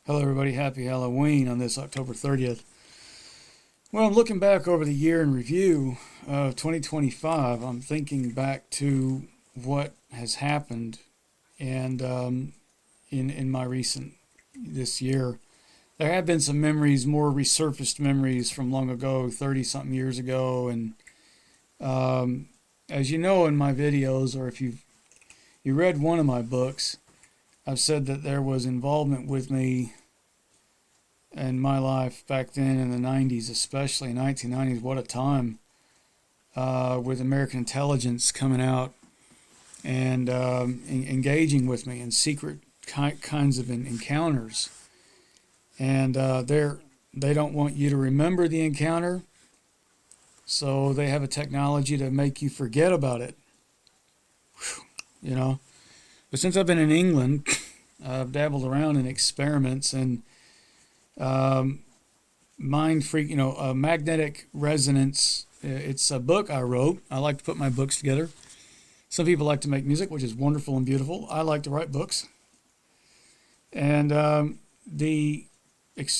Hello, everybody. Happy Halloween on this October 30th. Well, I'm looking back over the year in review of 2025. I'm thinking back to what has happened and in my recent this year. There have been some memories, more resurfaced memories from long ago, 30 something years ago. And as you know in my videos, or if you read one of my books, I've said that there was involvement with me in my life back then in the 90s, especially 1990s. What a time with American intelligence coming out and engaging with me in secret kinds of encounters. And they don't want you to remember the encounter, so they have a technology to make you forget about it. Whew, you know. But since I've been in England, I've dabbled around in experiments and magnetic resonance. It's a book I wrote. I like to put my books together. Some people like to make music, which is wonderful and beautiful. I like to write books. And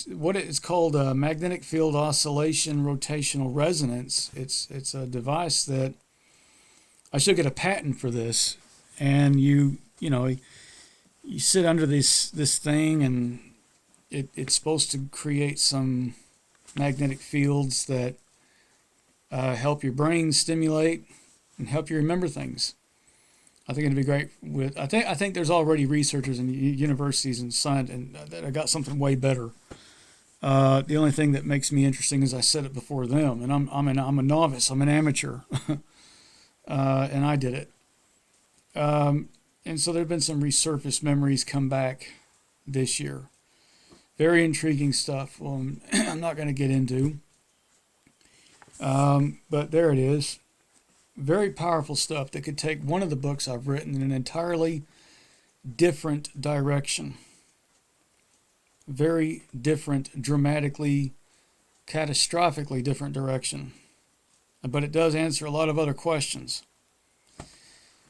what it's called magnetic field oscillation rotational resonance. It's a device that I should get a patent for this. And you sit under this thing, and it's supposed to create some magnetic fields that help your brain stimulate and help you remember things. I think it'd be great I think there's already researchers in universities and science and that I got something way better. The only thing that makes me interesting is I said it before them, and I'm a novice. I'm an amateur, and I did it. And so there have been some resurfaced memories come back this year. Very intriguing stuff. Well, I'm not going to get into. But there it is. Very powerful stuff that could take one of the books I've written in an entirely different direction. Very different, dramatically, catastrophically different direction. But it does answer a lot of other questions.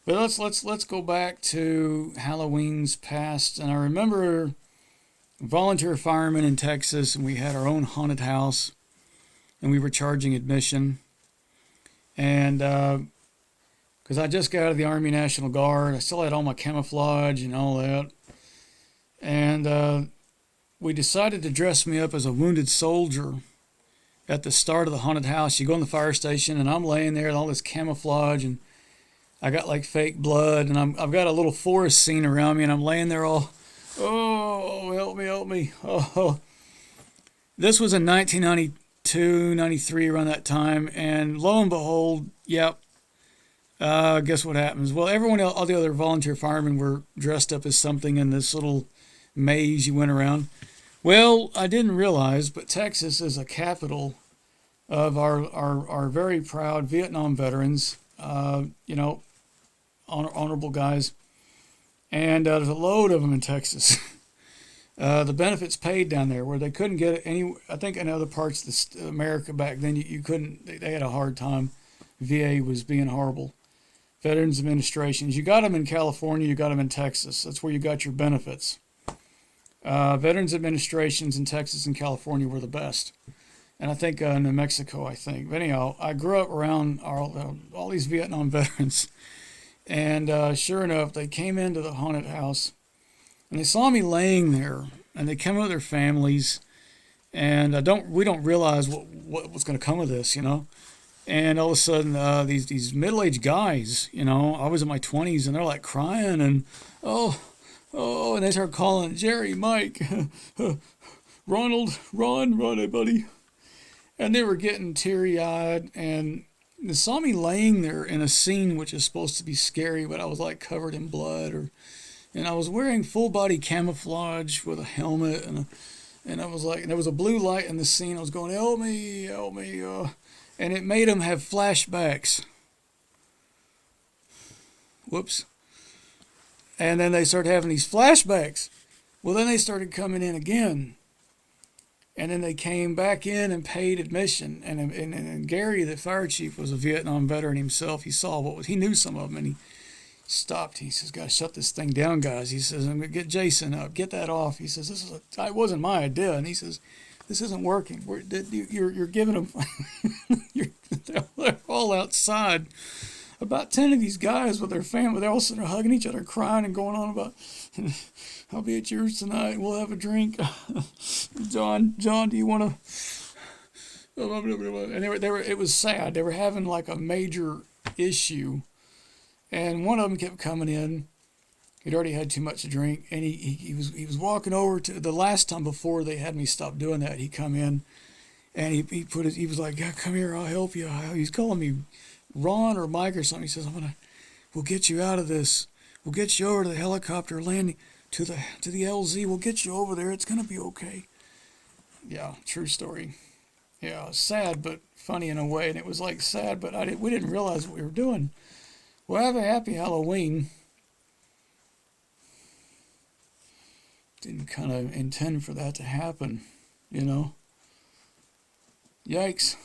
But let's go back to Halloween's past. And I remember volunteer firemen in Texas, and we had our own haunted house, and we were charging admission. And because I just got out of the Army National Guard, I still had all my camouflage and all that. And we decided to dress me up as a wounded soldier at the start of the haunted house. You go in the fire station, and I'm laying there with all this camouflage, and I got like fake blood, and I've got a little forest scene around me, and I'm laying there all, oh, help me. Oh. This was in 1992, 93, around that time, and lo and behold, yep, guess what happens? Well, all the other volunteer firemen were dressed up as something in this little maze you went around. Well, I didn't realize, but Texas is a capital of our very proud Vietnam veterans, honorable guys, and there's a load of them in Texas. The benefits paid down there, where they couldn't get it any. I think in other parts of America back then, you couldn't. They had a hard time. VA was being horrible. Veterans Administrations, you got them in California, you got them in Texas. That's where you got your benefits. Veterans Administrations in Texas and California were the best. And I think New Mexico, I think. But anyhow, I grew up around all these Vietnam veterans. And sure enough, they came into the haunted house, and they saw me laying there, and they came with their families, and we don't realize what was going to come of this, And all of a sudden, these middle-aged guys, I was in my 20s, and they're like crying, and and they start calling Jerry, Mike, Ronald, Ron, hey buddy, and they were getting teary-eyed, and they saw me laying there in a scene which is supposed to be scary, but I was like covered in blood, and I was wearing full body camouflage with a helmet, and I was like, there was a blue light in the scene. I was going, help me, and it made them have flashbacks. Whoops. And then they started having these flashbacks. Well, then they started coming in again. And then they came back in and paid admission. And Gary, the fire chief, was a Vietnam veteran himself. He saw he knew some of them, and stopped. He says, "Gotta shut this thing down, guys." He says, "I'm gonna get Jason up, get that off." He says, it wasn't my idea." And he says, "This isn't working. You're giving them, they're all outside. About 10 of these guys with their family, they're all sitting there hugging each other, crying and going on about, I'll be at yours tonight. We'll have a drink. John, do you want to?" And it was sad. They were having like a major issue, and one of them kept coming in. He'd already had too much to drink, and he was walking over to the last time before they had me stop doing that. He come in, and he was like, "Yeah, come here, I'll help you." He's calling me Ron or Mike or something. He says, "We'll get you out of this. We'll get you over to the helicopter landing to the LZ. We'll get you over there. It's gonna be okay." Yeah, true story. Yeah, sad but funny in a way, and it was like sad, but we didn't realize what we were doing. Well, have a happy Halloween. Didn't kind of intend for that to happen, you know. Yikes.